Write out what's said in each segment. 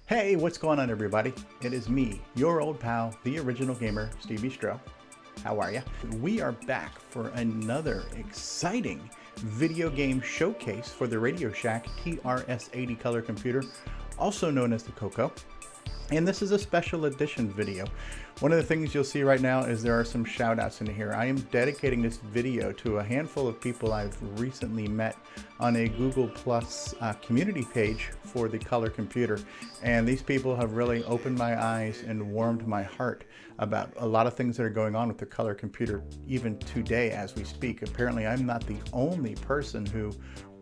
Hey, what's going on everybody? It is me, your old pal, the original gamer, StevieStrow. How are ya? We are back for another exciting video game showcase for the Radio Shack TRS-80 color computer, also known as the Coco. And this is a special edition video. One of the things you'll see right now is there are some shout outs in here. I am dedicating this video to a handful of people I've recently met on a Google Plus community page for the color computer. And these people have really opened my eyes and warmed my heart about a lot of things that are going on with the color computer even today as we speak. Apparently I'm not the only person who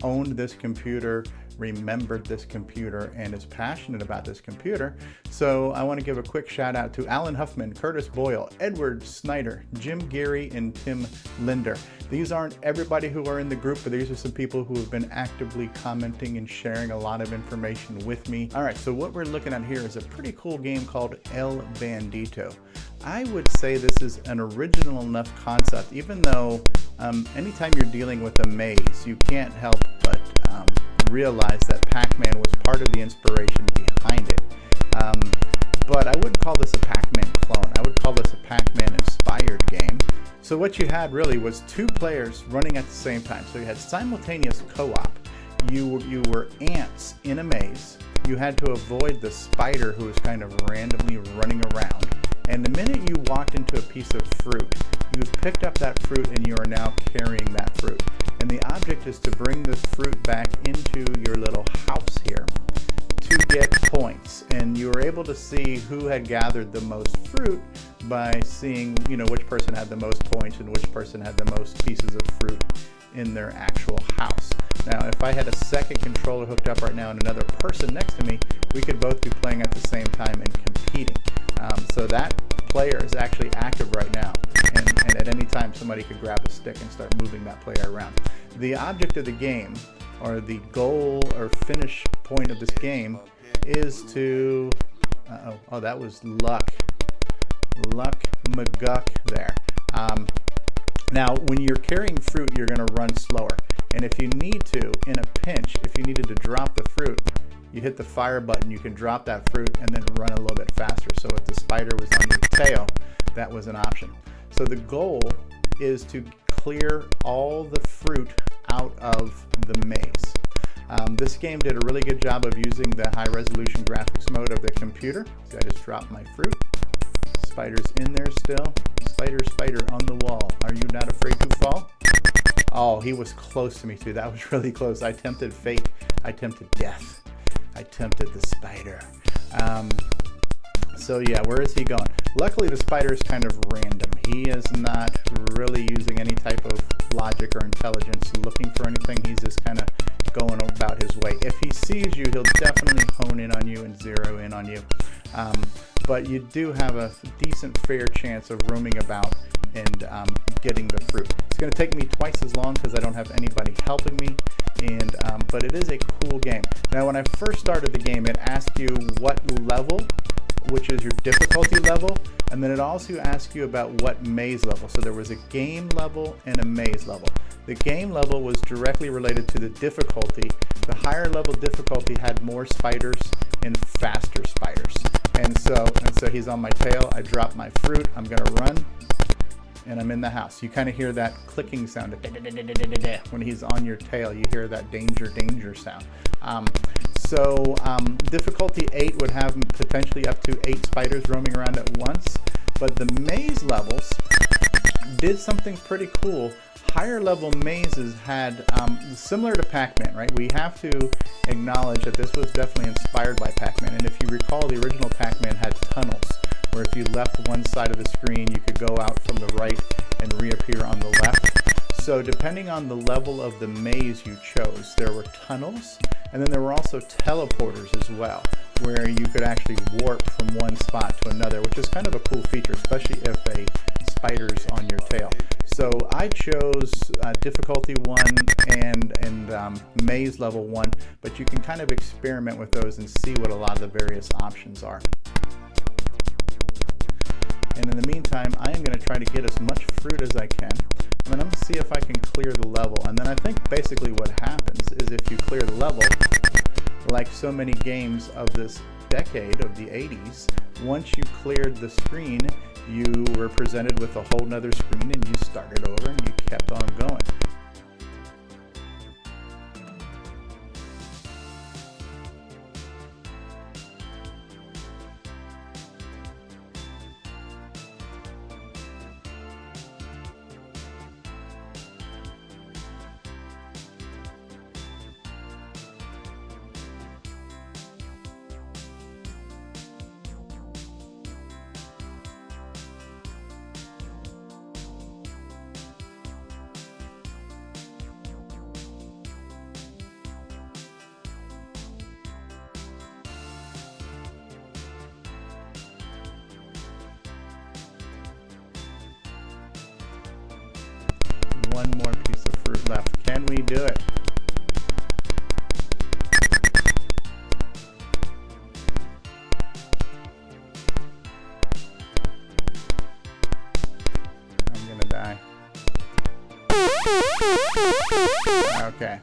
owned this computer, remembered this computer, and is passionate about this computer. So I want to give a quick shout out to Alan Huffman, Curtis Boyle, Edward Snyder, Jim Geary, and Tim Linder. These aren't everybody who are in the group, but these are some people who have been actively commenting and sharing a lot of information with me. All right, so what we're looking at here is a pretty cool game called El Bandito. I would say this is an original enough concept, even though anytime you're dealing with a maze, you can't help but realize that Pac-Man was part of the inspiration behind it. But I wouldn't call this a Pac-Man clone. I would call this a Pac-Man inspired game. So what you had really was two players running at the same time. So you had simultaneous co-op. You were ants in a maze. You had to avoid the spider who was kind of randomly running around. And the minute you walked into a piece of fruit, you've picked up that fruit and you are now carrying that fruit. And the object is to bring this fruit back into your little house here to get points. And you were able to see who had gathered the most fruit by seeing, which person had the most points and which person had the most pieces of fruit in their actual house. Now, if I had a second controller hooked up right now and another person next to me, we could both be playing at the same time and competing. So that player is actually active right now, and at any time somebody could grab a stick and start moving that player around. The object of the game, or the goal or finish point of this game, is to... oh, that was Luck McGuck there. Now, when you're carrying fruit, you're going to run slower. And if you need to, in a pinch, if you needed to drop the fruit, you hit the fire button, you can drop that fruit and then run a little bit faster. So if the spider was on your tail, that was an option. So the goal is to clear all the fruit out of the maze. This game did a really good job of using the high resolution graphics mode of the computer. So I just dropped my fruit. Spider's in there still. Spider on the wall. Are you not afraid to fall? Oh, he was close to me too. That was really close. I tempted fate. I tempted death. I tempted the spider. So yeah, where is he going? Luckily, the spider is kind of random. He is not really using any type of logic or intelligence looking for anything. He's just kind of going about his way. If he sees you, he'll definitely hone in on you and zero in on you. But you do have a decent fair chance of roaming about and getting the fruit. It's going to take me twice as long because I don't have anybody helping me, but it is a cool game. Now, when I first started the game, it asked you what level, which is your difficulty level, and then it also asked you about what maze level. So there was a game level and a maze level. The game level was directly related to the difficulty. The higher level difficulty had more spiders and faster spiders. And so he's on my tail. I drop my fruit. I'm going to run. And I'm in the house. You kind of hear that clicking sound. When he's on your tail, you hear that danger sound. Difficulty 8 would have potentially up to 8 spiders roaming around at once. But the maze levels did something pretty cool. Higher level mazes had, similar to Pac-Man, right? We have to acknowledge that this was definitely inspired by Pac-Man. And if you recall, the original Pac-Man had tunnels, where if you left one side of the screen, you could go out from the right and reappear on the left. So depending on the level of the maze you chose, there were tunnels, and then there were also teleporters as well, where you could actually warp from one spot to another, which is kind of a cool feature, especially if a spider's on your tail. So I chose difficulty 1 and maze level 1, but you can kind of experiment with those and see what a lot of the various options are. And in the meantime, I am going to try to get as much fruit as I can. And then I'm going to see if I can clear the level. And then I think basically what happens is if you clear the level, like so many games of this decade of the 80s, once you cleared the screen, you were presented with a whole nother screen and you started over and you kept on going. One more piece of fruit left. Can we do it? I'm gonna die. Okay.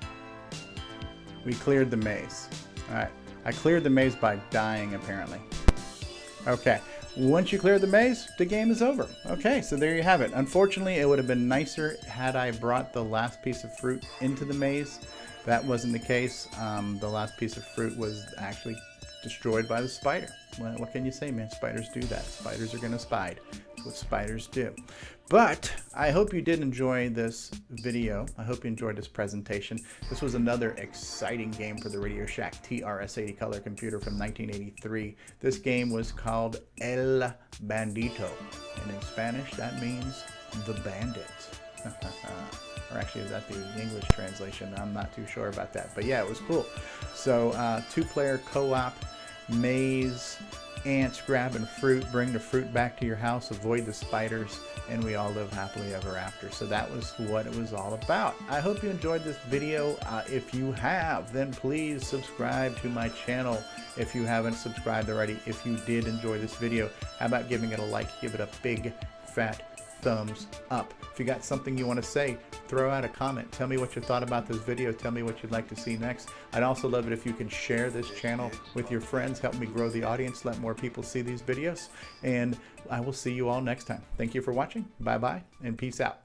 We cleared the maze. Alright. I cleared the maze by dying, apparently. Okay. Once you clear the maze, the game is over. Okay, so there you have it. Unfortunately, it would have been nicer had I brought the last piece of fruit into the maze. That wasn't the case. The last piece of fruit was actually destroyed by the spider. Well, what can you say, man? Spiders do that. Spiders are gonna spide. That's what spiders do. But I hope you did enjoy this video. I hope you enjoyed this presentation. This was another exciting game for the Radio Shack TRS-80 color computer from 1983. This game was called El Bandito. And in Spanish, that means the bandit. Or actually, is that the English translation? I'm not too sure about that. But yeah, it was cool. So two-player co-op, maze, ants grabbing fruit, bring the fruit back to your house, avoid the spiders, and we all live happily ever after. So that was what it was all about. I hope you enjoyed this video. If you have, then please subscribe to my channel if you haven't subscribed already. If you did enjoy this video, how about giving it a like? Give it a big fat thumbs up. If you got something you want to say, throw out a comment. Tell me what you thought about this video. Tell me what you'd like to see next. I'd also love it if you can share this channel with your friends. Help me grow the audience. Let more people see these videos. And I will see you all next time. Thank you for watching. Bye-bye and peace out.